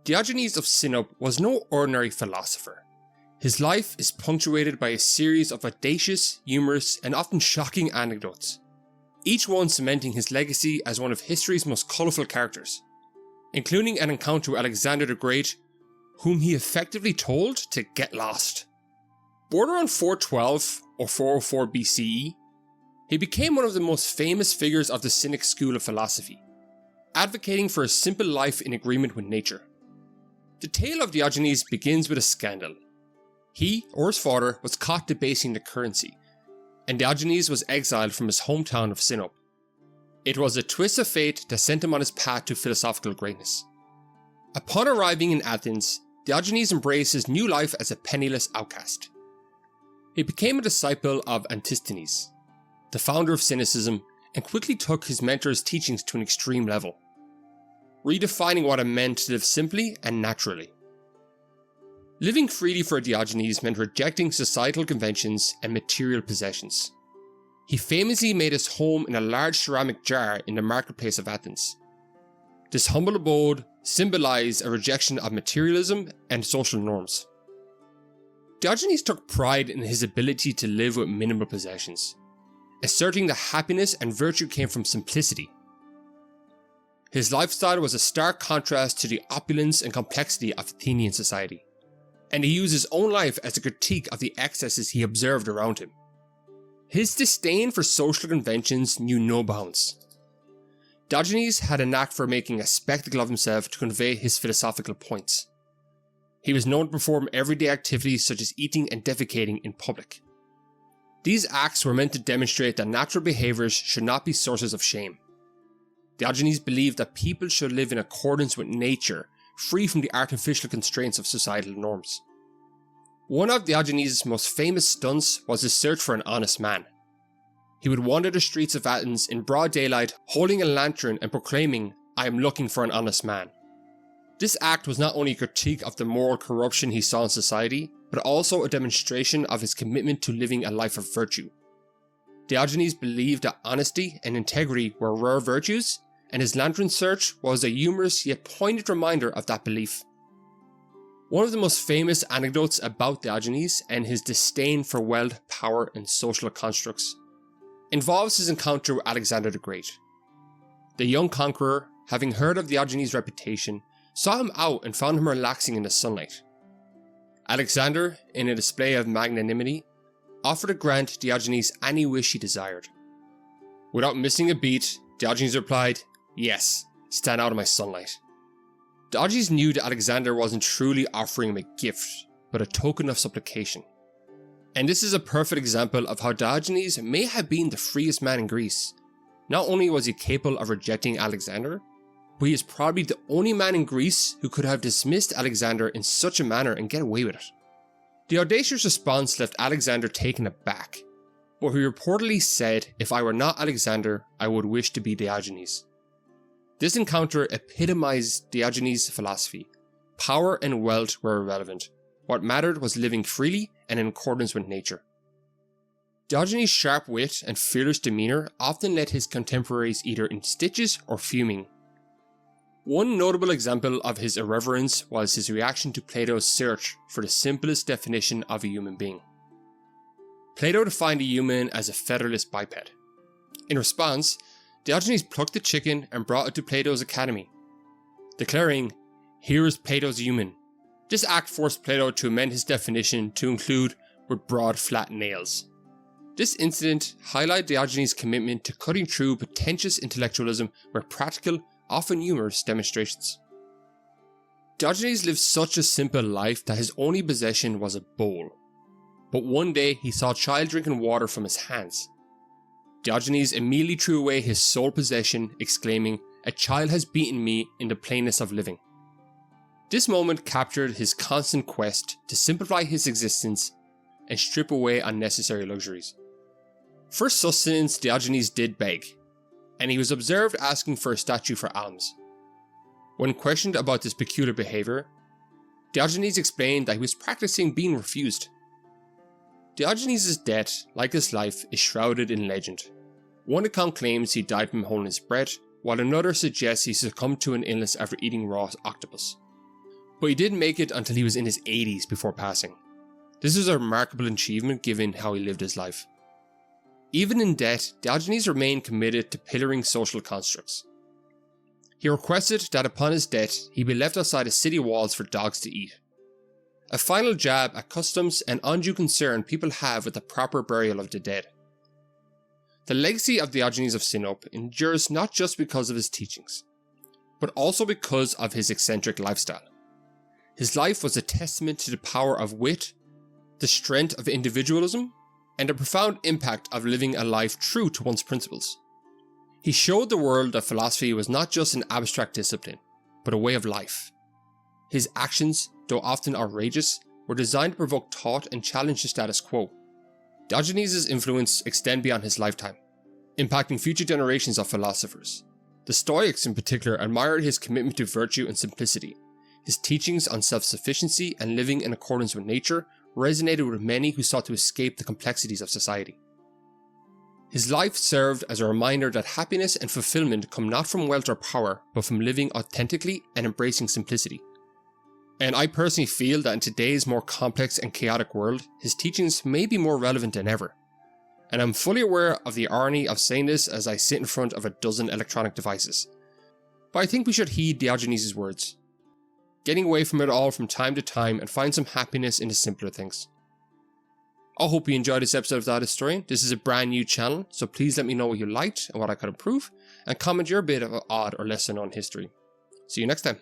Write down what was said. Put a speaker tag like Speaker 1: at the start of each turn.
Speaker 1: Diogenes of Cynic was no ordinary philosopher. His life is punctuated by a series of audacious, humorous, and often shocking anecdotes, each one cementing his legacy as one of history's most colourful characters, including an encounter with Alexander the Great, whom he effectively told to get lost. Born around 412 or 404 BCE, he became one of the most famous figures of the Cynic school of philosophy, advocating for a simple life in agreement with nature. The tale of Diogenes begins with a scandal. He, or his father, was caught debasing the currency, and Diogenes was exiled from his hometown of Cynic. It was a twist of fate that sent him on his path to philosophical greatness. Upon arriving in Athens, Diogenes embraced his new life as a penniless outcast. He became a disciple of Antisthenes, the founder of Cynicism, and quickly took his mentor's teachings to an extreme level, redefining what it meant to live simply and naturally. Living freely for Diogenes meant rejecting societal conventions and material possessions. He famously made his home in a large ceramic jar in the marketplace of Athens. This humble abode symbolized a rejection of materialism and social norms. Diogenes took pride in his ability to live with minimal possessions, asserting that happiness and virtue came from simplicity. His lifestyle was a stark contrast to the opulence and complexity of Athenian society, and he used his own life as a critique of the excesses he observed around him. His disdain for social conventions knew no bounds. Diogenes had a knack for making a spectacle of himself to convey his philosophical points. He was known to perform everyday activities such as eating and defecating in public. These acts were meant to demonstrate that natural behaviours should not be sources of shame. Diogenes believed that people should live in accordance with nature, free from the artificial constraints of societal norms. One of Diogenes' most famous stunts was his search for an honest man. He would wander the streets of Athens in broad daylight, holding a lantern and proclaiming, "I am looking for an honest man." This act was not only a critique of the moral corruption he saw in society, but also a demonstration of his commitment to living a life of virtue. Diogenes believed that honesty and integrity were rare virtues, and his lantern search was a humorous yet poignant reminder of that belief. One of the most famous anecdotes about Diogenes and his disdain for wealth, power, and social constructs involves his encounter with Alexander the Great. The young conqueror, having heard of Diogenes' reputation, saw him out and found him relaxing in the sunlight. Alexander, in a display of magnanimity, offered to grant Diogenes any wish he desired. Without missing a beat, Diogenes replied, "Yes, stand out of my sunlight." Diogenes knew that Alexander wasn't truly offering him a gift, but a token of supplication. And this is a perfect example of how Diogenes may have been the freest man in Greece. Not only was he capable of rejecting Alexander, but he is probably the only man in Greece who could have dismissed Alexander in such a manner and get away with it. The audacious response left Alexander taken aback, but he reportedly said, "If I were not Alexander, I would wish to be Diogenes." This encounter epitomized Diogenes' philosophy. Power and wealth were irrelevant. What mattered was living freely and in accordance with nature. Diogenes' sharp wit and fearless demeanour often led his contemporaries either in stitches or fuming. One notable example of his irreverence was his reaction to Plato's search for the simplest definition of a human being. Plato defined a human as a featherless biped. In response, Diogenes plucked the chicken and brought it to Plato's academy, declaring, "Here is Plato's human." This act forced Plato to amend his definition to include "with broad flat nails." This incident highlighted Diogenes' commitment to cutting through pretentious intellectualism with practical, often humorous demonstrations. Diogenes lived such a simple life that his only possession was a bowl. But one day he saw a child drinking water from his hands. Diogenes immediately threw away his sole possession, exclaiming, "A child has beaten me in the plainness of living." This moment captured his constant quest to simplify his existence and strip away unnecessary luxuries. For sustenance, Diogenes did beg, and he was observed asking for a statue for alms. When questioned about this peculiar behaviour, Diogenes explained that he was practicing being refused. Diogenes' death, like his life, is shrouded in legend. One account claims he died from holding his breath, while another suggests he succumbed to an illness after eating raw octopus. but he didn't make it until he was in his 80s before passing. This is a remarkable achievement given how he lived his life. Even in death, Diogenes remained committed to pillaring social constructs. He requested that upon his death, he be left outside the city walls for dogs to eat. A final jab at customs and undue concern people have with the proper burial of the dead. The legacy of Diogenes of Cynic endures not just because of his teachings, but also because of his eccentric lifestyle. His life was a testament to the power of wit, the strength of individualism, and the profound impact of living a life true to one's principles. He showed the world that philosophy was not just an abstract discipline, but a way of life. His actions, though often outrageous, were designed to provoke thought and challenge the status quo. Diogenes' influence extends beyond his lifetime, impacting future generations of philosophers. The Stoics in particular admired his commitment to virtue and simplicity. His teachings on self-sufficiency and living in accordance with nature resonated with many who sought to escape the complexities of society. His life served as a reminder that happiness and fulfillment come not from wealth or power, but from living authentically and embracing simplicity. And I personally feel that in today's more complex and chaotic world, his teachings may be more relevant than ever. And I'm fully aware of the irony of saying this as I sit in front of a dozen electronic devices. But I think we should heed Diogenes' words, getting away from it all from time to time and find some happiness in the simpler things. I hope you enjoyed this episode of The Historian. This is a brand new channel, so please let me know what you liked and what I could improve, and comment your bit of odd or lesser known history. See you next time.